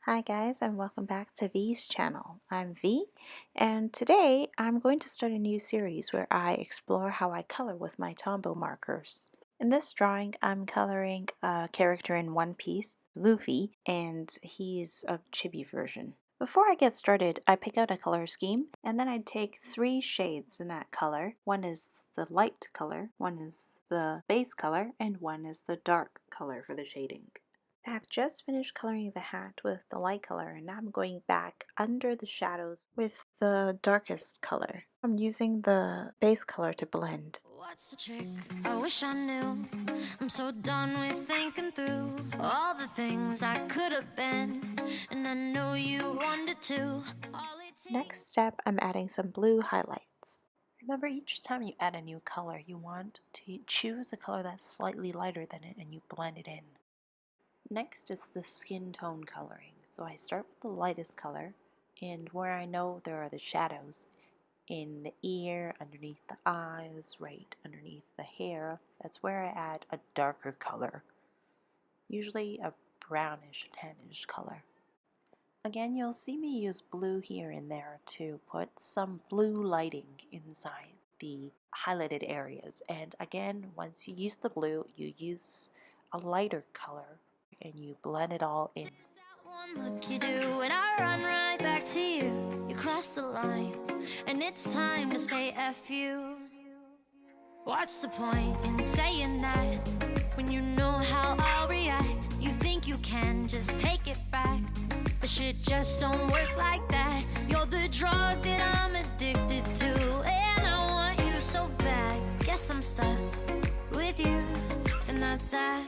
Hi guys, and welcome back to V's channel. I'm V, and today I'm going to start a new series where I explore how I color with my Tombow markers. In this drawing, I'm coloring a character in One Piece, Luffy, and he's a chibi version. Before I get started, I pick out a color scheme, and then I take 3 shades in that color. One is the light color, one is the base color, and one is the dark color for the shading. I have just finished coloring the hat with the light color, and now I'm going back under the shadows with the darkest color. I'm using the base color to blend. What's the trick? I wish I knew. I'm so done with thinking through all the things I could have been, and I know you wanted to. Next step, I'm adding some blue highlights. Remember, each time you add a new color, you want to choose a color that's slightly lighter than it and you blend it in. Next is the skin tone coloring. So I start with the lightest color, and where I know there are the shadows, in the ear, underneath the eyes, right underneath the hair, that's where I add a darker color, usually a brownish, tannish color. Again, you'll see me use blue here and there to put some blue lighting inside the highlighted areas. And again, once you use the blue, you use a lighter color and you blend it all in. One look you do and I run right back to you. You cross the line and it's time to say F you. What's the point in saying that when you know how I'll react? You think you can just take it back, but shit just don't work like that. You're the drug that I'm addicted to, and I want you so bad. Guess I'm stuck with you, and that's that.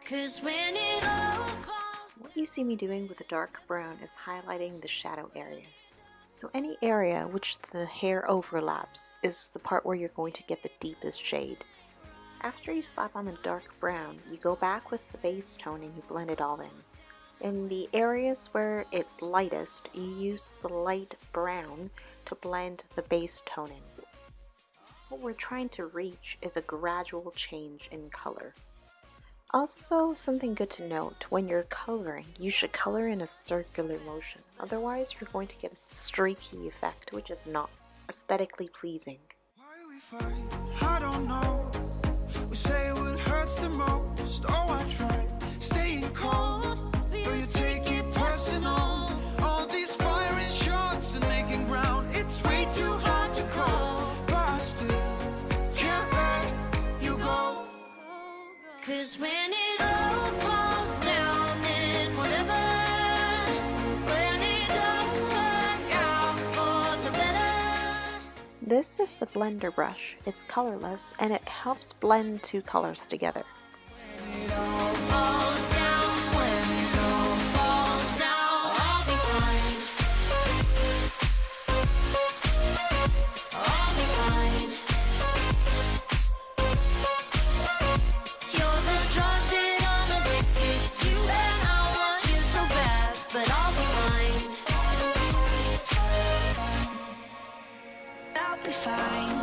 'Cause when it all falls. What you see me doing with the dark brown is highlighting the shadow areas. So any area which the hair overlaps is the part where you're going to get the deepest shade. After you slap on the dark brown, you go back with the base tone and you blend it all in. In the areas where it's lightest, you use the light brown to blend the base tone in. What we're trying to reach is a gradual change in color. Also, something good to note, when you're coloring, you should color in a circular motion. Otherwise, you're going to get a streaky effect, which is not aesthetically pleasing. Why we fight? I don't know. We say what hurts the most. Oh, I try staying cold, but you take it personal. All these firing shots and making ground, it's way too hard to call. But I still can't let you go. 'Cause when it all falls down and whatever, when it don't work out for the better. This is the blender brush. It's colorless and it helps blend 2 colors together. When it all falls down, when it all falls down, I'll be fine. I'll be fine. You're the drug that I'm addicted to, and I want you so bad, but I'll be fine. I'll be fine.